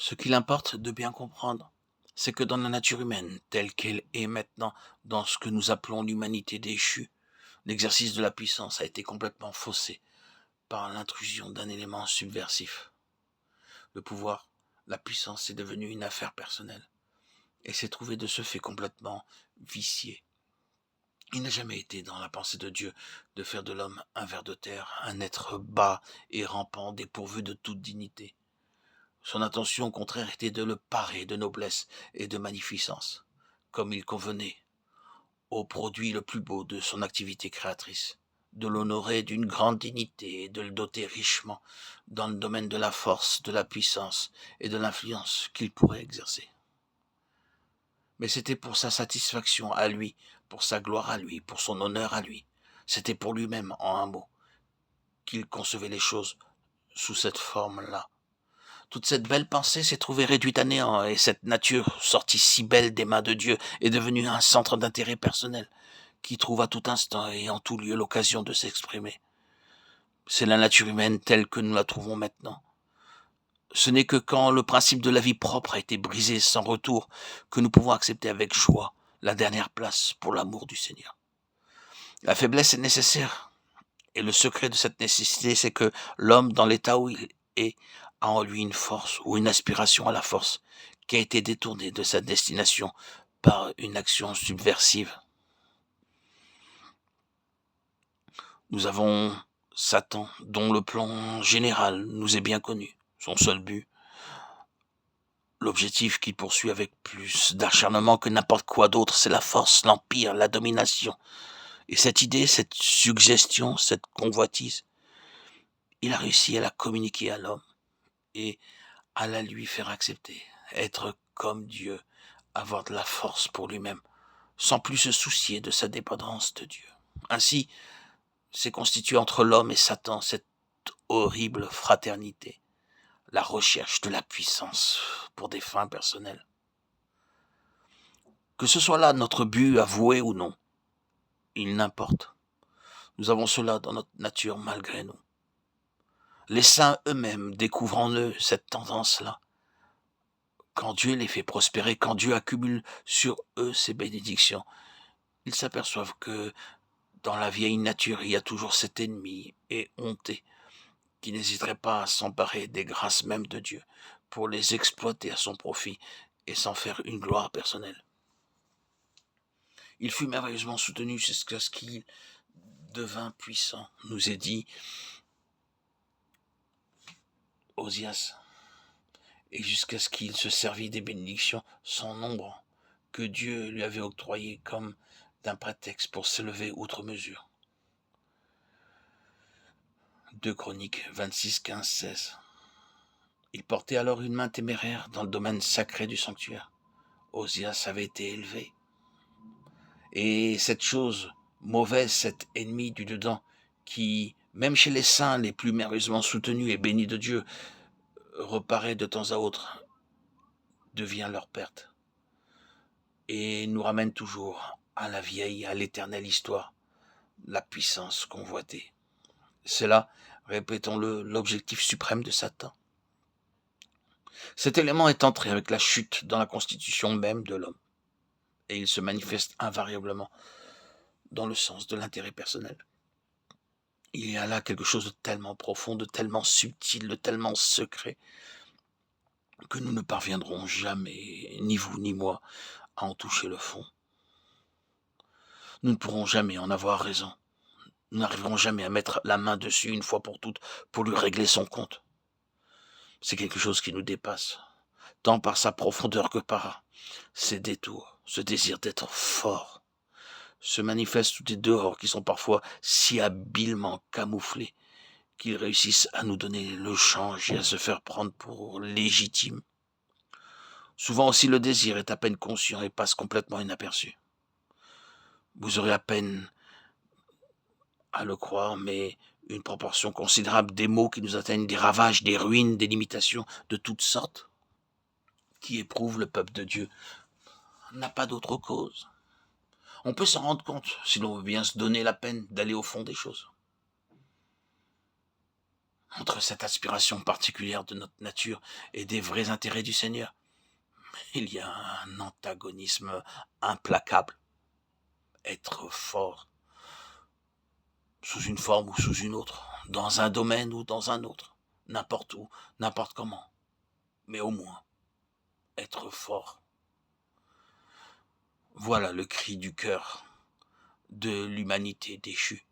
Ce qu'il importe de bien comprendre, c'est que dans la nature humaine, telle qu'elle est maintenant, dans ce que nous appelons l'humanité déchue, l'exercice de la puissance a été complètement faussé par l'intrusion d'un élément subversif. Le pouvoir, la puissance est devenue une affaire personnelle et s'est trouvé de ce fait complètement vicié. Il n'a jamais été dans la pensée de Dieu de faire de l'homme un ver de terre, un être bas et rampant, dépourvu de toute dignité. Son intention au contraire était de le parer de noblesse et de magnificence, comme il convenait au produit le plus beau de son activité créatrice, de l'honorer d'une grande dignité et de le doter richement dans le domaine de la force, de la puissance et de l'influence qu'il pourrait exercer. Mais c'était pour sa satisfaction à lui, pour sa gloire à lui, pour son honneur à lui. C'était pour lui-même, en un mot, qu'il concevait les choses sous cette forme-là. Toute cette belle pensée s'est trouvée réduite à néant, et cette nature, sortie si belle des mains de Dieu, est devenue un centre d'intérêt personnel, qui trouve à tout instant et en tout lieu l'occasion de s'exprimer. C'est la nature humaine telle que nous la trouvons maintenant. Ce n'est que quand le principe de la vie propre a été brisé sans retour que nous pouvons accepter avec joie la dernière place pour l'amour du Seigneur. La faiblesse est nécessaire, et le secret de cette nécessité, c'est que l'homme, dans l'état où il est, a en lui une force ou une aspiration à la force qui a été détournée de sa destination par une action subversive. Nous avons Satan, dont le plan général nous est bien connu. Son seul but, l'objectif qu'il poursuit avec plus d'acharnement que n'importe quoi d'autre, c'est la force, l'empire, la domination. Et cette idée, cette suggestion, cette convoitise, il a réussi à la communiquer à l'homme et à la lui faire accepter. Être comme Dieu, avoir de la force pour lui-même, sans plus se soucier de sa dépendance de Dieu. Ainsi, s'est constituée entre l'homme et Satan cette horrible fraternité, la recherche de la puissance pour des fins personnelles. Que ce soit là notre but avoué ou non, il n'importe. Nous avons cela dans notre nature malgré nous. Les saints eux-mêmes découvrent en eux cette tendance-là. Quand Dieu les fait prospérer, quand Dieu accumule sur eux ses bénédictions, ils s'aperçoivent que dans la vieille nature, il y a toujours cet ennemi et honté qui n'hésiterait pas à s'emparer des grâces mêmes de Dieu pour les exploiter à son profit et s'en faire une gloire personnelle. Il fut merveilleusement soutenu jusqu'à ce qu'il devint puissant, nous est dit Osias, et jusqu'à ce qu'il se servit des bénédictions sans nombre que Dieu lui avait octroyées comme d'un prétexte pour s'élever outre mesure. 2 Chroniques 26, 15, 16. Il portait alors une main téméraire dans le domaine sacré du sanctuaire. Osias avait été élevé. Et cette chose mauvaise, cet ennemi du dedans, qui, même chez les saints les plus merveilleusement soutenus et bénis de Dieu, reparaît de temps à autre, devient leur perte. Et nous ramène toujours à la vieille, à l'éternelle histoire, la puissance convoitée. C'est là, répétons-le, l'objectif suprême de Satan. Cet élément est entré avec la chute dans la constitution même de l'homme, et il se manifeste invariablement dans le sens de l'intérêt personnel. Il y a là quelque chose de tellement profond, de tellement subtil, de tellement secret, que nous ne parviendrons jamais, ni vous ni moi, à en toucher le fond. Nous ne pourrons jamais en avoir raison. Nous n'arriverons jamais à mettre la main dessus une fois pour toutes pour lui régler son compte. C'est quelque chose qui nous dépasse, tant par sa profondeur que par ses détours, ce désir d'être fort, se manifeste sous des dehors qui sont parfois si habilement camouflés qu'ils réussissent à nous donner le change et à se faire prendre pour légitimes. Souvent aussi le désir est à peine conscient et passe complètement inaperçu. Vous aurez à peine à le croire, mais une proportion considérable des maux qui nous atteignent, des ravages, des ruines, des limitations de toutes sortes, qui éprouvent le peuple de Dieu, n'a pas d'autre cause. On peut s'en rendre compte si l'on veut bien se donner la peine d'aller au fond des choses. entre cette aspiration particulière de notre nature et des vrais intérêts du Seigneur, il y a un antagonisme implacable. Être fort, sous une forme ou sous une autre, dans un domaine ou dans un autre, n'importe où, n'importe comment, mais au moins être fort. Voilà le cri du cœur de l'humanité déchue.